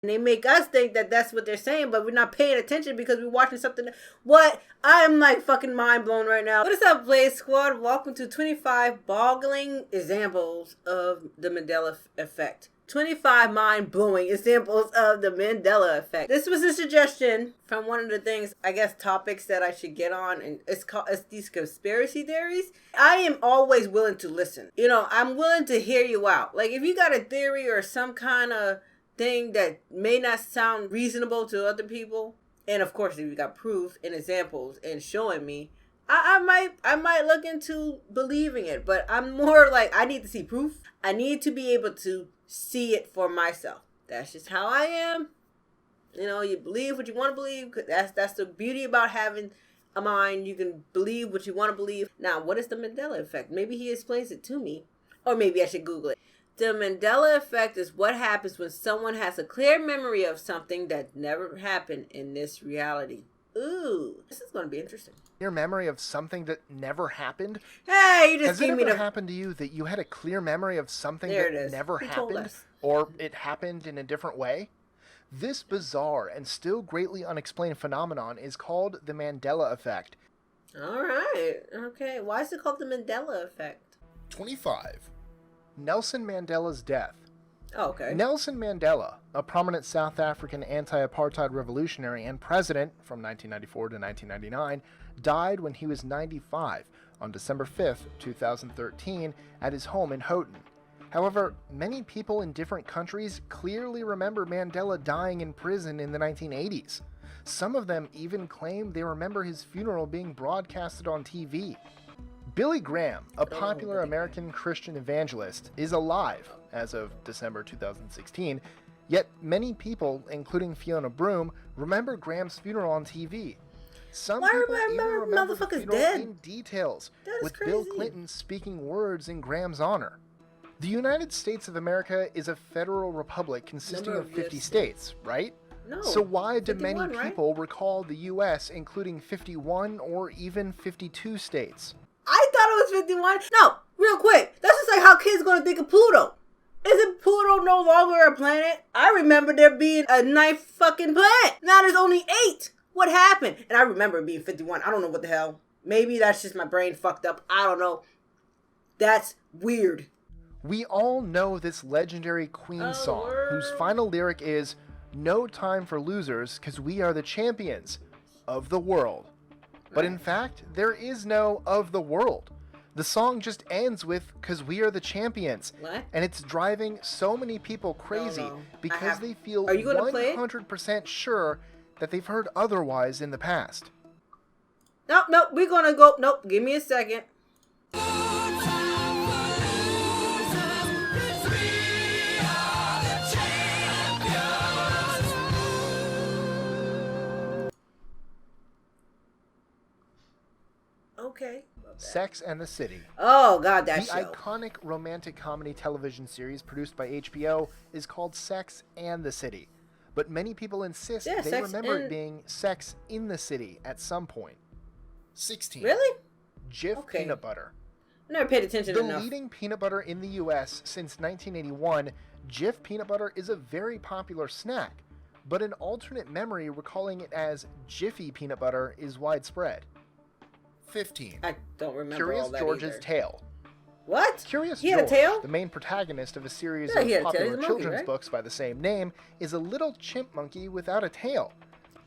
And they make us think that that's what they're saying, but we're not paying attention because we're watching something. What? I am like fucking mind blown right now. What is up, Blaze Squad? Welcome to 25 boggling examples of the Mandela Effect. 25 mind-blowing examples of the Mandela Effect. This was a suggestion from one of the things, I guess, topics that I should get on, and it's these conspiracy theories. I am always willing to listen. You know, I'm willing to hear you out. Like, if you got a theory or some kind of thing that may not sound reasonable to other people, and of course, if you got proof and examples and showing me, I might look into believing it. But I'm more like, I need to see proof. I need to be able to see it for myself. That's just how I am. You know, you believe what you want to believe. That's the beauty about having a mind. You can believe what you want to believe. Now, what is the Mandela Effect? Maybe he explains it to me, or maybe I should Google it. The Mandela Effect is what happens when someone has a clear memory of something that never happened in this reality. Ooh, this is going to be interesting. Your memory of something that never happened? Hey, you just gave me the... Has it ever happened to you that you had a clear memory of something that never happened? Or it happened in a different way? This bizarre and still greatly unexplained phenomenon is called the Mandela Effect. All right. Okay. Why is it called the Mandela Effect? 25. Nelson Mandela's death. Oh, okay. Nelson Mandela, a prominent South African anti-apartheid revolutionary and president from 1994 to 1999, died when he was 95 on December 5th, 2013, at his home in Houghton. However, many people in different countries clearly remember Mandela dying in prison in the 1980s. Some of them even claim they remember his funeral being broadcasted on TV. Billy Graham, a popular American Christian evangelist, is alive as of December 2016, yet many people, including Fiona Broome, remember Graham's funeral on TV. Some people even remember the funeral in details, with Bill Clinton speaking words in Graham's honor. The United States of America is a federal republic consisting of 50 states, right? No. So why do many people recall the U.S. including 51 or even 52 states? I thought it was 51. No, real quick. That's just like how kids going to think of Pluto. Isn't Pluto no longer a planet? I remember there being a 9th fucking planet. Now there's only 8. What happened? And I remember it being 51. I don't know what the hell. Maybe that's just my brain fucked up. I don't know. That's weird. We all know this legendary Queen song, whose final lyric is, "No time for losers, 'cause we are the champions of the world." But in fact, there is no of the world. The song just ends with, "'cause we are the champions." What? And it's driving so many people crazy because they feel 100% sure that they've heard otherwise in the past. Nope, we're gonna go. Nope, give me a second. Okay. Sex and the City. Oh, God, that show. The iconic romantic comedy television series produced by HBO is called Sex and the City. But many people insist they remember it being Sex in the City at some point. 16. Really? Jif peanut butter. I never paid attention enough. The leading peanut butter in the U.S. since 1981, Jif peanut butter is a very popular snack. But an alternate memory recalling it as Jiffy peanut butter is widespread. 15. I don't remember Curious all that George's either. Tale. What? Curious George, had a tail? The main protagonist of a series of popular children's books by the same name, is a little chimp monkey without a tail.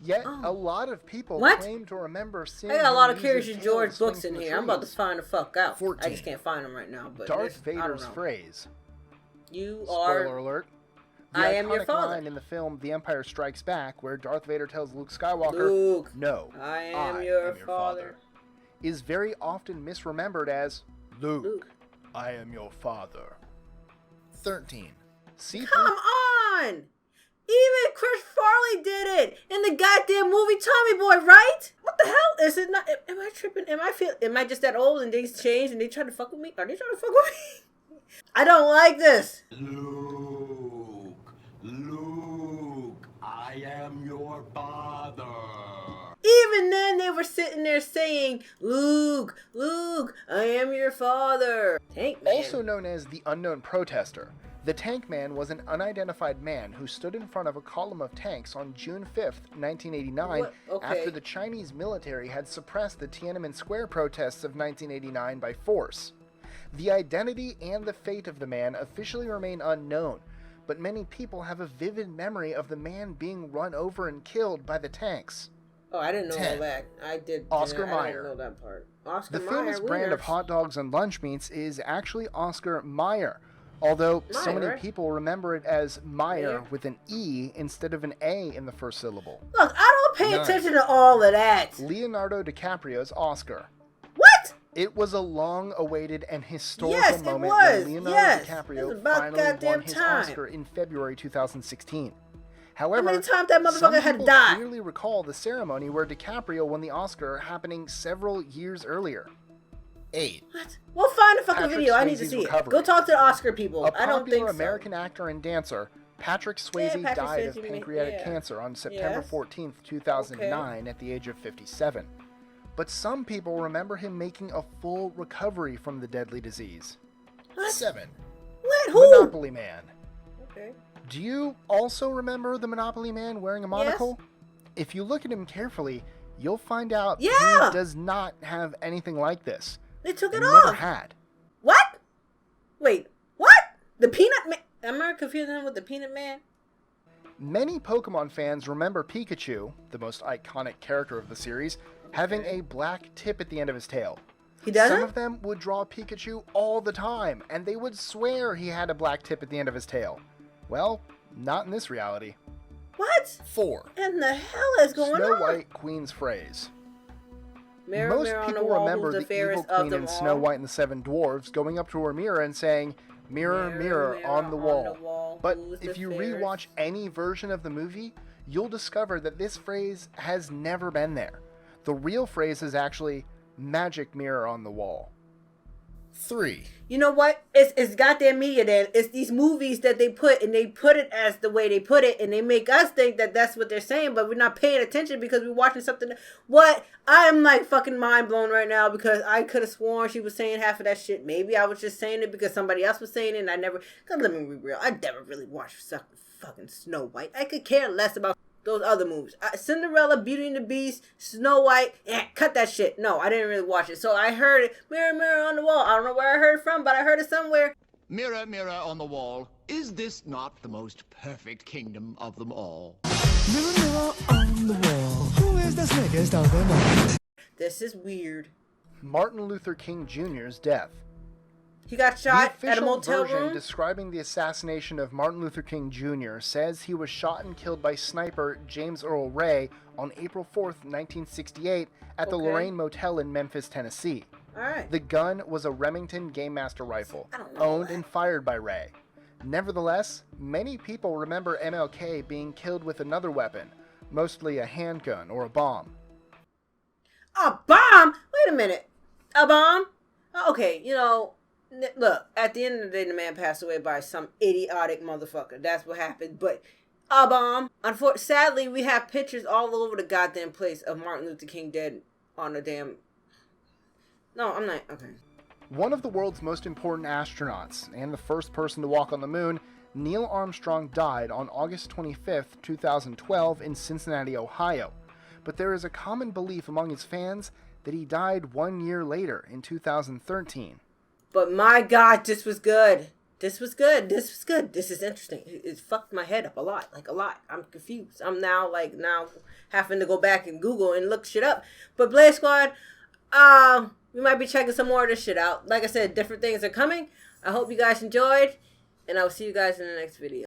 Yet, a lot of people claim to remember seeing I got a lot of Curious George books in here. I'm about to find the fuck out. 14. I just can't find them right now. But Darth Vader's phrase. You are... Spoiler alert. I am your father. Line in the film The Empire Strikes Back, where Darth Vader tells Luke Skywalker, Luke, "No, I am your father," is very often misremembered as Luke, I am your father. 13. Come on! Even Chris Farley did it in the goddamn movie Tommy Boy, right? What the hell? Is it not? Am I tripping? Am I just that old and things changed and they trying to fuck with me? Are they trying to fuck with me? I don't like this. Luke, I am your father. Even then, they were sitting there saying, Luke, I am your father. Tank Man. Also known as the Unknown Protester, The Tank Man was an unidentified man who stood in front of a column of tanks on June 5th, 1989, after the Chinese military had suppressed the Tiananmen Square protests of 1989 by force. The identity and the fate of the man officially remain unknown, but many people have a vivid memory of the man being run over and killed by the tanks. Oh, I didn't know 10. all that. I did. Oscar I Mayer. didn't know that part. Oscar The Mayer, famous brand of hot dogs and lunch meats is actually Oscar Mayer, although so many people remember it as Meyer with an E instead of an A in the first syllable. Look, I don't pay attention to all of that. Leonardo DiCaprio's Oscar. What? It was a long-awaited and historical moment when Leonardo DiCaprio finally won his Oscar in February 2016. However, how many times that motherfucker some had people died? clearly recall the ceremony where DiCaprio won the Oscar happening several years earlier. 8. What? We'll find a fucking Patrick video. I need to Swayze's see recovery. it. Go talk to the Oscar people. A I don't think popular so. American actor and dancer, Patrick Swayze died of Swayze, pancreatic cancer on September 14th, 2009 at the age of 57. But some people remember him making a full recovery from the deadly disease. What? 7. What? Who? Monopoly Man. Okay. Do you also remember the Monopoly Man wearing a monocle? Yes. If you look at him carefully, you'll find out he does not have anything like this. They took it off. Never had. What? Wait, what? The Peanut Man? Am I confusing him with the Peanut Man? Many Pokemon fans remember Pikachu, the most iconic character of the series, having a black tip at the end of his tail. He doesn't? Some of them would draw Pikachu all the time, and they would swear he had a black tip at the end of his tail. Well, not in this reality. What? 4. And the hell is going on? Snow White Queen's phrase. Mirror, Most mirror people remember the evil queen in Snow White and the Seven Dwarfs going up to her mirror and saying, "Mirror, mirror, on the wall." But if you rewatch any version of the movie, you'll discover that this phrase has never been there. The real phrase is actually, "Magic mirror on the wall." 3. You know what? It's goddamn media then. It's these movies that they put, and they put it as the way they put it, and they make us think that that's what they're saying, but we're not paying attention because we're watching something. What? I am like fucking mind blown right now because I could have sworn she was saying half of that shit. Maybe I was just saying it because somebody else was saying it, and I never. Cause let me be real. I never really watched fucking Snow White. I could care less about those other movies. Cinderella, Beauty and the Beast, Snow White, cut that shit. No, I didn't really watch it. So I heard it, mirror, mirror on the wall. I don't know where I heard it from, but I heard it somewhere. Mirror, mirror on the wall, is this not the most perfect kingdom of them all? Mirror, mirror on the wall, who is the slickest of them all? This is weird. Martin Luther King Jr.'s death. He got shot at a motel version room? Describing the assassination of Martin Luther King Jr. says he was shot and killed by sniper James Earl Ray on April 4th, 1968 at the Lorraine Motel in Memphis, Tennessee. Alright. The gun was a Remington Game Master rifle, owned and fired by Ray. Nevertheless, many people remember MLK being killed with another weapon, mostly a handgun or a bomb. A bomb? Wait a minute. A bomb? Okay, you know, look, at the end of the day, the man passed away by some idiotic motherfucker. That's what happened. But a bomb. Sadly, we have pictures all over the goddamn place of Martin Luther King dead on a damn... No, I'm not... Okay. One of the world's most important astronauts, and the first person to walk on the moon, Neil Armstrong died on August 25th, 2012 in Cincinnati, Ohio. But there is a common belief among his fans that he died 1 year later in 2013. But my God, this was good. This was good. This was good. This is interesting. It fucked my head up a lot. Like, a lot. I'm confused. I'm now having to go back and Google and look shit up. But Blaze Squad, we might be checking some more of this shit out. Like I said, different things are coming. I hope you guys enjoyed. And I will see you guys in the next video.